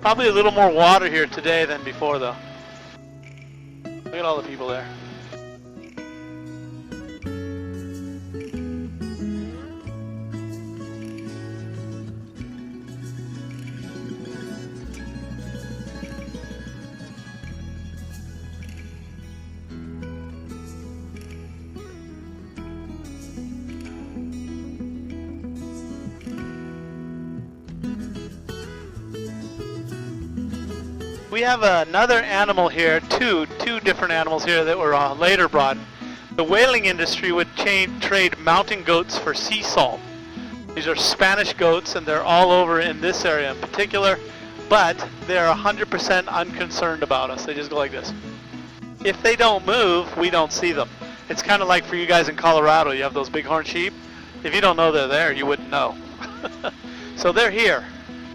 Probably a little more water here today than before though. Look at all the people there. We have another animal here, two different animals here that were later brought. The whaling industry would trade mountain goats for sea salt. These are Spanish goats and they're all over in this area in particular, but they're 100% unconcerned about us. They just go like this. If they don't move, we don't see them. It's kind of like for you guys in Colorado, you have those bighorn sheep. If you don't know they're there, you wouldn't know. So they're here.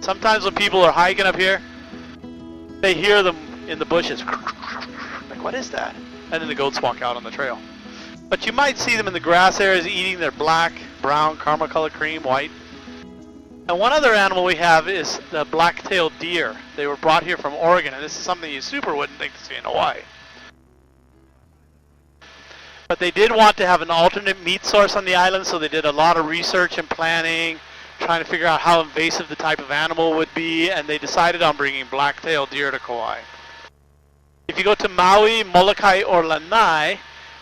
Sometimes when people are hiking up here, they hear them in the bushes. Like, what is that? And then the goats walk out on the trail. But you might see them in the grass areas eating their black, brown, caramel colored cream, white. And one other animal we have is the black-tailed deer. They were brought here from Oregon, and this is something you super wouldn't think to see in Hawaii. But they did want to have an alternate meat source on the island, so they did a lot of research and planning, trying to figure out how invasive the type of animal would be, and they decided on bringing black-tailed deer to Kauai. If you go to Maui, Molokai, or Lanai,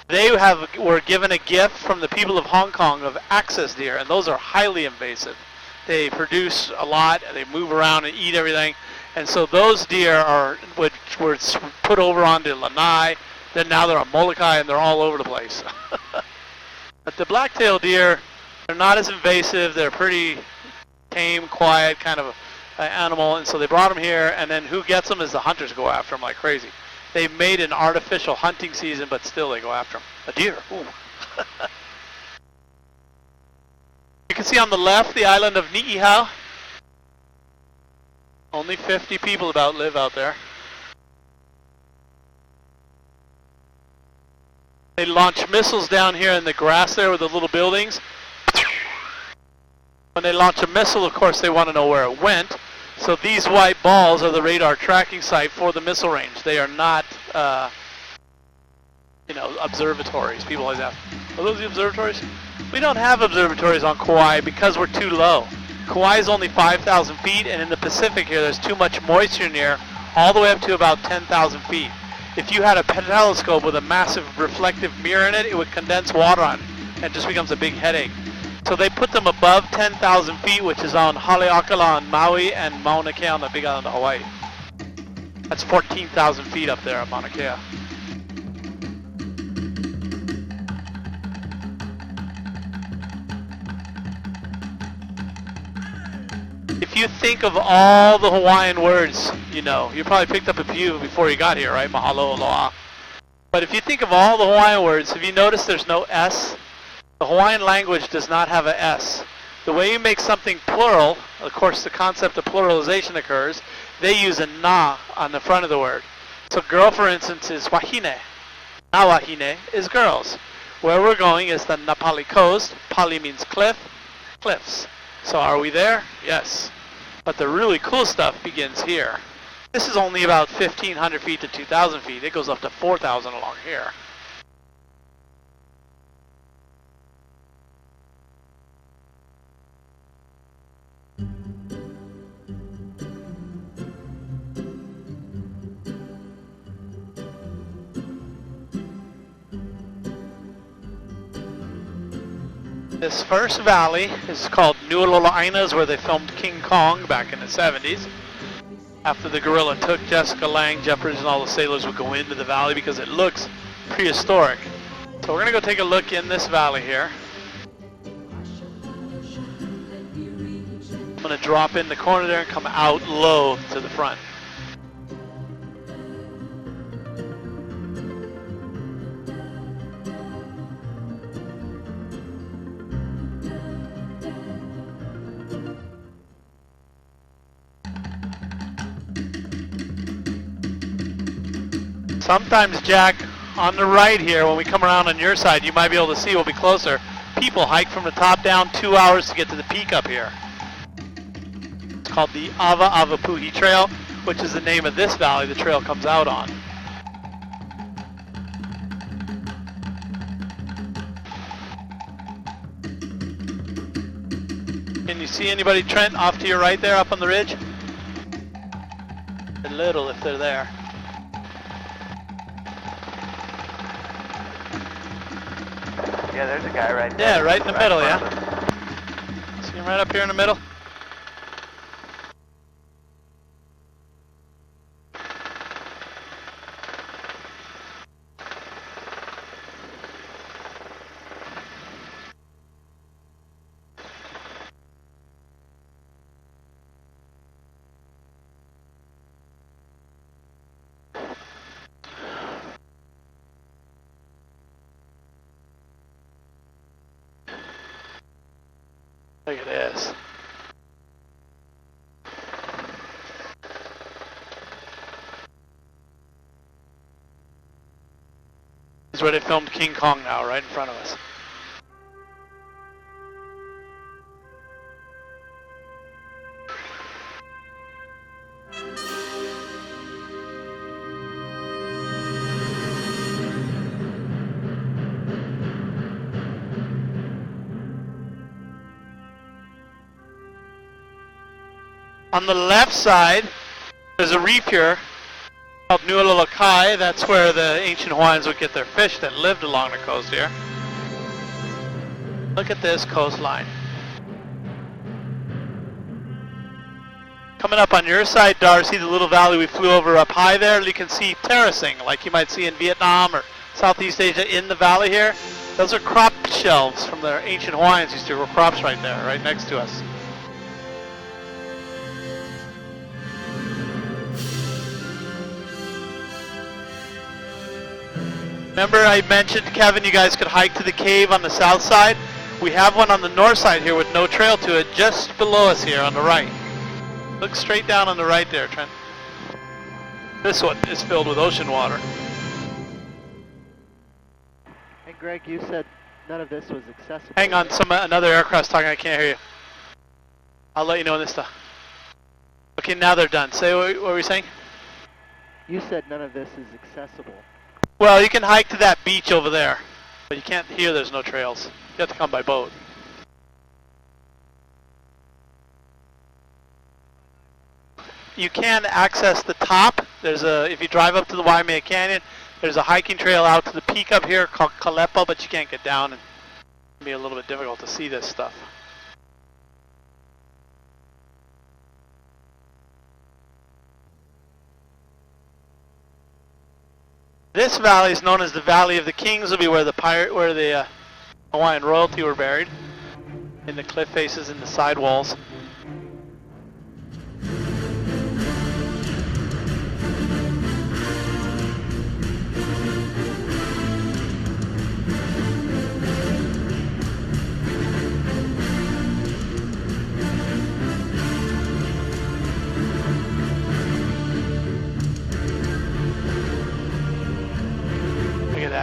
they were given a gift from the people of Hong Kong of access deer, and those are highly invasive. They produce a lot, they move around and eat everything, and so those deer were put over onto Lanai. Then now they're on Molokai, and they're all over the place. But the black-tailed deer, they're not as invasive. They're pretty tame, quiet kind of animal, and so they brought them here, and then who gets them is the hunters go after them like crazy. They made an artificial hunting season, but still they go after them. A deer, ooh. You can see on the left the island of Ni'ihau. Only 50 people about live out there. They launch missiles down here in the grass there with the little buildings. When they launch a missile, of course, they want to know where it went. So these white balls are the radar tracking site for the missile range. They are not, observatories. People always ask, are those the observatories? We don't have observatories on Kauai because we're too low. Kauai is only 5,000 feet, and in the Pacific here, there's too much moisture near, all the way up to about 10,000 feet. If you had a telescope with a massive reflective mirror in it, it would condense water on it, and it just becomes a big headache. So they put them above 10,000 feet, which is on Haleakala on Maui and Mauna Kea on the big island of Hawaii. That's 14,000 feet up there on Mauna Kea. If you think of all the Hawaiian words, you probably picked up a few before you got here, right? Mahalo, aloha. But if you think of all the Hawaiian words, have you noticed there's no S? The Hawaiian language does not have an S. The way you make something plural, of course the concept of pluralization occurs, they use a na on the front of the word. So girl, for instance, is wahine. Na wahine is girls. Where we're going is the Napali coast. Pali means cliff, cliffs. So are we there? Yes. But the really cool stuff begins here. This is only about 1,500 feet to 2,000 feet. It goes up to 4,000 along here. This first valley is called Nuolola'aina, is where they filmed King Kong back in the 70s. After the gorilla took Jessica Lange, Jeff Bridges and all the sailors would go into the valley because it looks prehistoric. So we're going to go take a look in this valley here. I'm going to drop in the corner there and come out low to the front. Sometimes, Jack, on the right here, when we come around on your side, you might be able to see, we'll be closer. People hike from the top down 2 hours to get to the peak up here. It's called the Ava Avapuhi Trail. which is the name of this valley the trail comes out on. Can you see anybody, Trent, off to your right there, up on the ridge? A little, if they're there. Yeah, there's a guy right there. Yeah, right in the middle, yeah. See him right up here in the middle? Look at this. This is where they filmed King Kong now, right in front of us. On the left side, there's a reef here called Nualolokai. That's where the ancient Hawaiians would get their fish that lived along the coast here. Look at this coastline. Coming up on your side, Darcy, the little valley we flew over up high there, you can see terracing like you might see in Vietnam or Southeast Asia in the valley here. Those are crop shelves from the ancient Hawaiians used to grow crops right there, right next to us. Remember I mentioned, Kevin, you guys could hike to the cave on the south side? We have one on the north side here with no trail to it, just below us here on the right. Look straight down on the right there, Trent. This one is filled with ocean water. Hey Greg, you said none of this was accessible. Hang on, another aircraft's talking, I can't hear you. I'll let you know when this stuff. Okay, now they're done. Say what were you saying? You said none of this is accessible. Well, you can hike to that beach over there, but you can't here, there's no trails. You have to come by boat. You can access the top. There's if you drive up to the Waimea Canyon, there's a hiking trail out to the peak up here called Kalepa, but you can't get down, and it'll be a little bit difficult to see this stuff. This valley is known as the Valley of the Kings. Will be where the Hawaiian royalty were buried, in the cliff faces and the side walls.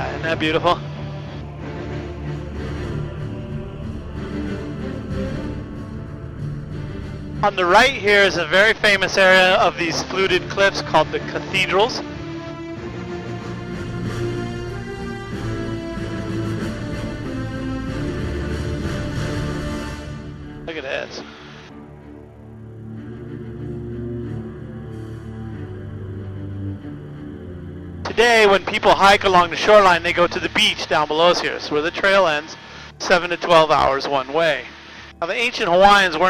Isn't that beautiful? On the right here is a very famous area of these fluted cliffs called the cathedrals. Look at this. Today, when people hike along the shoreline, they go to the beach down below us here. So where the trail ends, 7 to 12 hours one way. Now, the ancient Hawaiians weren't